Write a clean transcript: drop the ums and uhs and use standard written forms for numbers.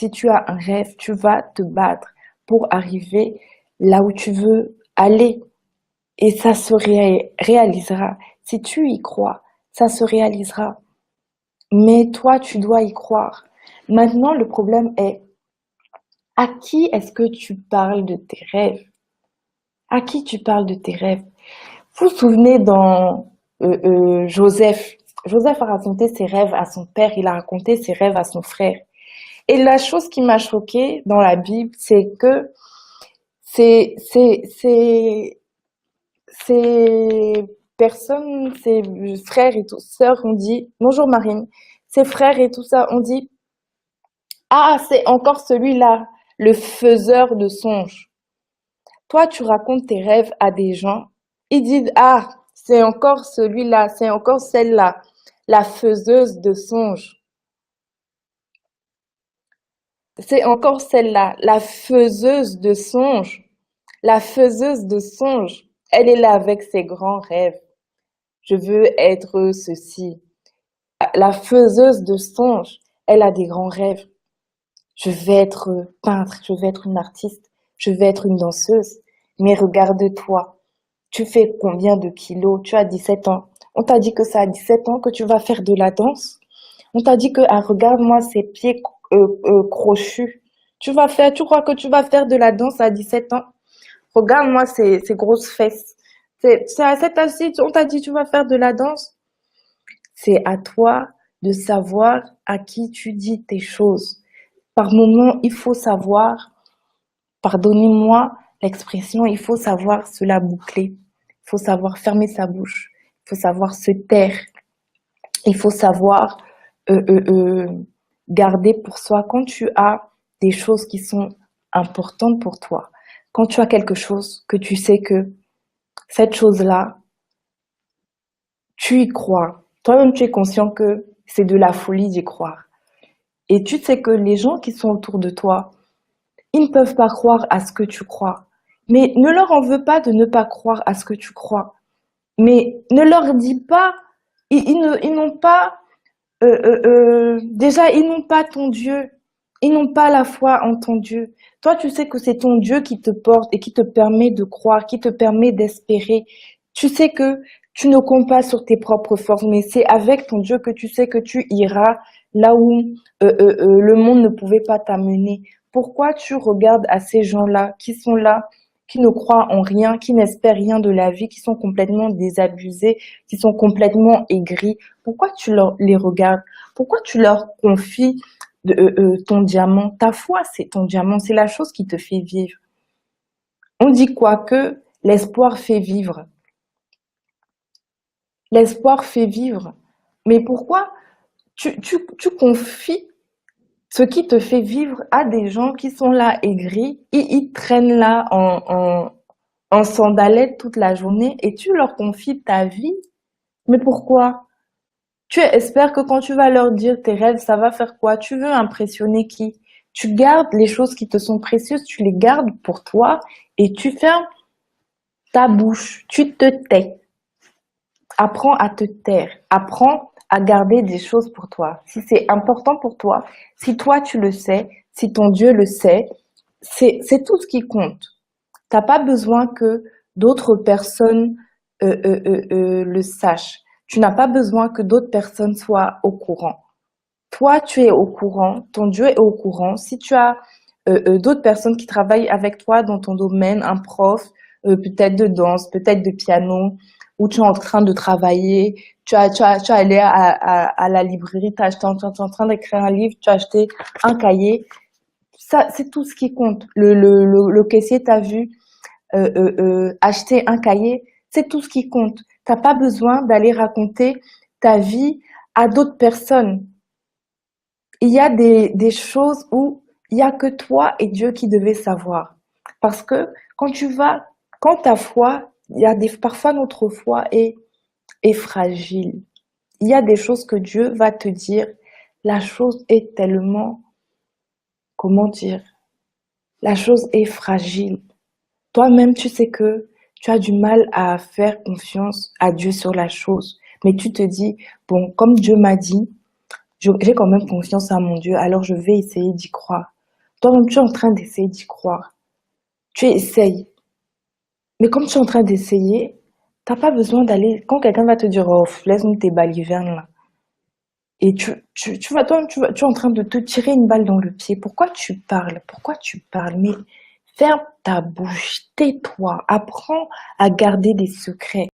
si tu as un rêve, tu vas te battre pour arriver là où tu veux aller. Et ça se réalisera. Si tu y crois, ça se réalisera. Mais toi, tu dois y croire. Maintenant, le problème est, à qui est-ce que tu parles de tes rêves? À qui tu parles de tes rêves? Vous vous souvenez dans Joseph? Joseph a raconté ses rêves à son père, il a raconté ses rêves à son frère. Et la chose qui m'a choquée dans la Bible, c'est que ces, ces, ces, ces personnes, ses frères et tout, sœurs ont dit, bonjour Marine, ses frères et tout ça ont dit, ah, c'est encore celui-là, le faiseur de songes. Toi, tu racontes tes rêves à des gens, ils disent, ah, c'est encore celui-là, c'est encore celle-là, la faiseuse de songes. C'est encore celle-là, la faiseuse de songes. La faiseuse de songes. Elle est là avec ses grands rêves. Je veux être ceci. La faiseuse de songes, elle a des grands rêves. Je vais être peintre, je vais être une artiste, je vais être une danseuse. Mais regarde-toi, tu fais combien de kilos? Tu as 17 ans. On t'a dit que c'est à 17 ans que tu vas faire de la danse. On t'a dit que, ah, regarde-moi ces pieds crochus. Tu crois que tu vas faire de la danse à 17 ans? Regarde-moi ces grosses fesses. C'est à cet âge on t'a dit tu vas faire de la danse. C'est à toi de savoir à qui tu dis tes choses. Par moment, il faut savoir, pardonnez-moi l'expression, il faut savoir se la boucler. Il faut savoir fermer sa bouche. Il faut savoir se taire. Il faut savoir euh, euh, euh, garder pour soi quand tu as des choses qui sont importantes pour toi. Quand tu as quelque chose que tu sais que cette chose-là, tu y crois. Toi-même, tu es conscient que c'est de la folie d'y croire. Et tu sais que les gens qui sont autour de toi, ils ne peuvent pas croire à ce que tu crois. Mais ne leur en veux pas de ne pas croire à ce que tu crois. Mais ne leur dis pas, ils n'ont pas, déjà, ils n'ont pas ton Dieu. Ils n'ont pas la foi en ton Dieu. Toi, tu sais que c'est ton Dieu qui te porte et qui te permet de croire, qui te permet d'espérer. Tu sais que tu ne comptes pas sur tes propres forces, mais c'est avec ton Dieu que tu sais que tu iras là où le monde ne pouvait pas t'amener. Pourquoi tu regardes à ces gens-là qui sont là, qui ne croient en rien, qui n'espèrent rien de la vie, qui sont complètement désabusés, qui sont complètement aigris? Pourquoi les regardes? Pourquoi tu leur confies ton diamant? Ta foi, c'est ton diamant, c'est la chose qui te fait vivre. On dit quoi? Que l'espoir fait vivre. L'espoir fait vivre. Mais pourquoi tu confies ce qui te fait vivre à des gens qui sont là aigris, ils traînent là en sandalettes toute la journée et tu leur confies ta vie? Mais pourquoi? Tu espères que quand tu vas leur dire tes rêves, ça va faire quoi? Tu veux impressionner qui? Tu gardes les choses qui te sont précieuses, tu les gardes pour toi et tu fermes ta bouche, tu te tais. Apprends à te taire, apprends à garder des choses pour toi. Si c'est important pour toi, si toi tu le sais, si ton Dieu le sait, c'est tout ce qui compte. T'as pas besoin que d'autres personnes le sachent. Tu n'as pas besoin que d'autres personnes soient au courant. Toi, tu es au courant, ton Dieu est au courant. Si tu as d'autres personnes qui travaillent avec toi dans ton domaine, un prof, peut-être de danse, peut-être de piano, où tu es en train de travailler, tu as allé à la librairie, tu es en train d'écrire un livre, tu as acheté un cahier. Ça, c'est tout ce qui compte. Le caissier t'a vu acheter un cahier, c'est tout ce qui compte. T'as pas besoin d'aller raconter ta vie à d'autres personnes. Il y a des choses où il y a que toi et Dieu qui devez savoir. Parce que quand ta foi, parfois notre foi est fragile. Il y a des choses que Dieu va te dire. La chose est tellement, comment dire, la chose est fragile. Toi-même, tu sais que tu as du mal à faire confiance à Dieu sur la chose. Mais tu te dis, bon, comme Dieu m'a dit, j'ai quand même confiance à mon Dieu, alors je vais essayer d'y croire. toi-même, tu es en train d'essayer d'y croire. Tu essayes. Mais comme tu es en train d'essayer, t'as pas besoin d'aller. Quand quelqu'un va te dire, oh, laisse-nous tes balivernes là. Et tu vas, toi, tu es en train de te tirer une balle dans le pied. Pourquoi tu parles? Pourquoi tu parles? Mais ferme ta bouche, tais-toi, apprends à garder des secrets.